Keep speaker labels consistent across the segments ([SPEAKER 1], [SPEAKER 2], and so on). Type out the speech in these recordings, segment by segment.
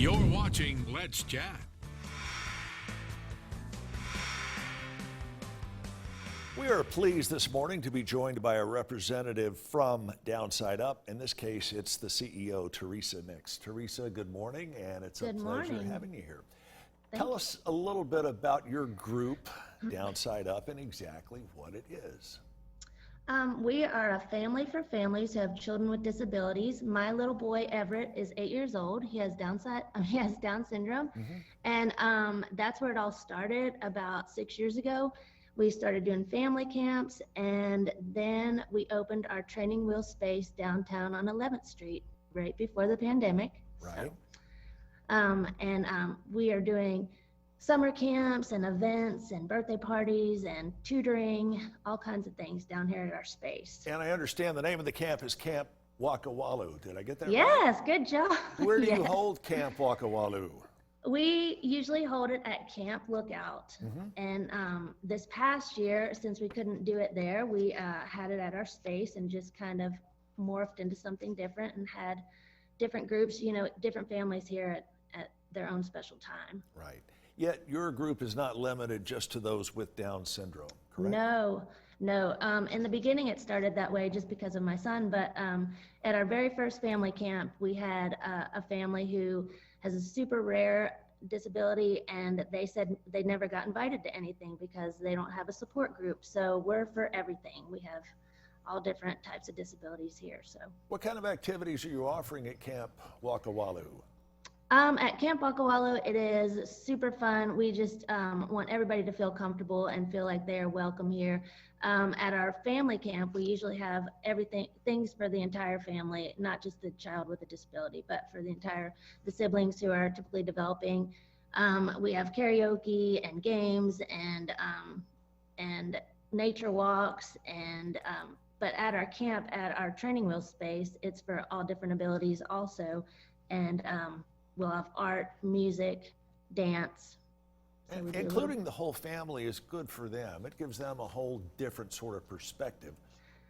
[SPEAKER 1] You're watching Let's Chat.
[SPEAKER 2] We are pleased this morning to be joined by a representative from Downside Up. In this case, it's the CEO, Teresa Nix. Teresa, good morning, and it's a pleasure having you here. Tell us a little bit about your group, Downside Up, and exactly what it is.
[SPEAKER 3] We are a family for families who have children with disabilities. My little boy Everett is 8 years old. He has Down syndrome, and that's where it all started about 6 years ago. We started doing family camps, and then we opened our training wheel space downtown on 11th Street right before the pandemic.
[SPEAKER 2] Right.
[SPEAKER 3] We are doing summer camps and events and birthday parties and tutoring, all kinds of things down here at our space.
[SPEAKER 2] And I understand the name of the camp is Camp Waka Walu. Did I get that right?
[SPEAKER 3] Yes, good job.
[SPEAKER 2] Where do you hold Camp Waka Walu?
[SPEAKER 3] We usually hold it at Camp Lookout. And this past year, since we couldn't do it there, we had it at our space and just kind of morphed into something different and had different groups, different families here at their own special time.
[SPEAKER 2] Right. Yet your group is not limited just to those with Down syndrome, correct?
[SPEAKER 3] No. In the beginning, it started that way just because of my son. But at our very first family camp, we had a family who has a super rare disability, and they said they never got invited to anything because they don't have a support group. So we're for everything. We have all different types of disabilities here. So
[SPEAKER 2] what kind of activities are you offering at Camp Waka Walu?
[SPEAKER 3] At Camp Wakawalu, it is super fun. We just want everybody to feel comfortable and feel like they are welcome here. At our family camp, we usually have things for the entire family, not just the child with a disability, but for the siblings who are typically developing. We have karaoke and games and nature walks but at our camp, at our training wheel space, it's for all different abilities also. And we'll have art, music, dance. So
[SPEAKER 2] and including the whole family is good for them. It gives them a whole different sort of perspective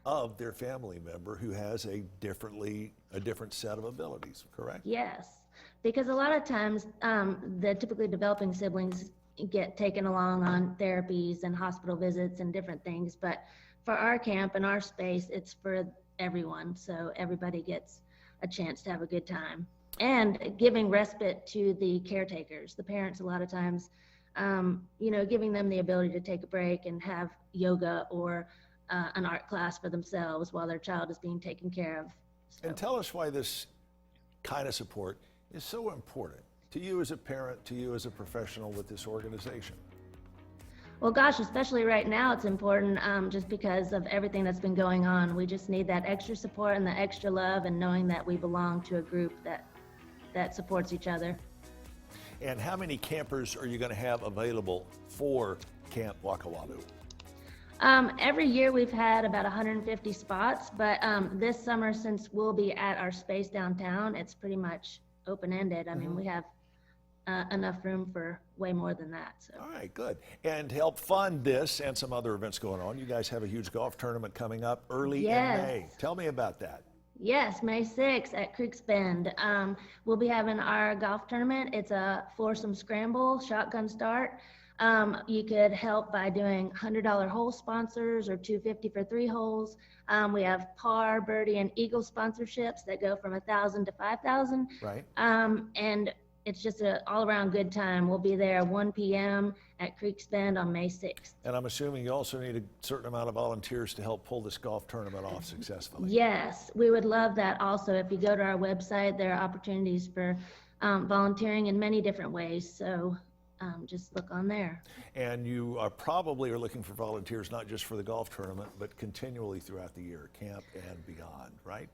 [SPEAKER 2] of their family member who has a different set of abilities, correct?
[SPEAKER 3] Yes, because a lot of times the typically developing siblings get taken along on therapies and hospital visits and different things. But for our camp and our space, it's for everyone. So everybody gets a chance to have a good time. And giving respite to the caretakers, the parents, a lot of times, giving them the ability to take a break and have yoga or an art class for themselves while their child is being taken care of. So.
[SPEAKER 2] And tell us why this kind of support is so important to you as a parent, to you as a professional with this organization.
[SPEAKER 3] Well, gosh, especially right now, it's important just because of everything that's been going on. We just need that extra support and the extra love and knowing that we belong to a group that supports each other.
[SPEAKER 2] And how many campers are you going to have available for Camp Waka Walu?
[SPEAKER 3] Every year we've had about 150 spots, but this summer, since we'll be at our space downtown, it's pretty much open-ended. I mean, we have enough room for way more than that. So.
[SPEAKER 2] All right, good. And to help fund this and some other events going on, you guys have a huge golf tournament coming up early in May. Tell me about that.
[SPEAKER 3] Yes, May 6th at Creeks Bend. We'll be having our golf tournament. It's a foursome scramble, shotgun start. You could help by doing $100 hole sponsors or $250 for 3 holes. We have par, birdie, and eagle sponsorships that go from $1,000 to $5,000.
[SPEAKER 2] Right.
[SPEAKER 3] And it's just an all-around good time. We'll be there 1 p.m. at Creeks Bend on May 6th.
[SPEAKER 2] And I'm assuming you also need a certain amount of volunteers to help pull this golf tournament off successfully.
[SPEAKER 3] Yes, we would love that also. If you go to our website, there are opportunities for volunteering in many different ways. So just look on there.
[SPEAKER 2] And you are probably looking for volunteers, not just for the golf tournament, but continually throughout the year, camp and beyond, right?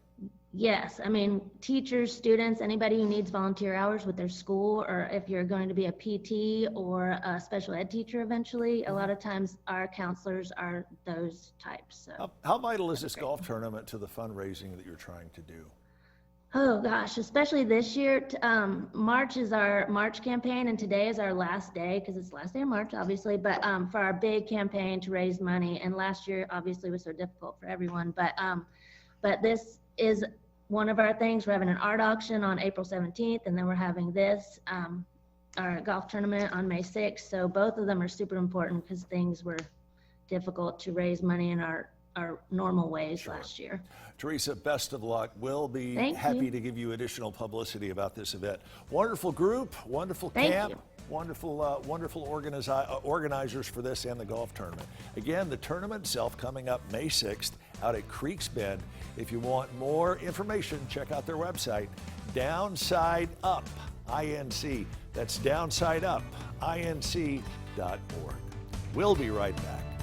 [SPEAKER 3] Yes, I mean, teachers, students, anybody who needs volunteer hours with their school, or if you're going to be a PT or a special ed teacher eventually, a lot of times our counselors are those types. So
[SPEAKER 2] how vital is this golf tournament to the fundraising that you're trying to do?
[SPEAKER 3] Oh gosh, especially this year. March is our March campaign, and today is our last day because it's the last day of March, obviously. But for our big campaign to raise money, and last year obviously was so difficult for everyone. But this is one of our things. We're having an art auction on April 17th, and then we're having this, our golf tournament on May 6th. So both of them are super important because things were difficult to raise money in our normal ways last year.
[SPEAKER 2] Teresa, best of luck. We'll be
[SPEAKER 3] Thank
[SPEAKER 2] happy
[SPEAKER 3] you.
[SPEAKER 2] to give you additional publicity about this event. Wonderful group, wonderful
[SPEAKER 3] Thank
[SPEAKER 2] camp,
[SPEAKER 3] you.
[SPEAKER 2] wonderful organizers for this and the golf tournament. Again, the tournament itself coming up May 6th out at Creeks Bend. If you want more information, check out their website, Downside Up, INC. That's downsideupinc.org. We'll be right back.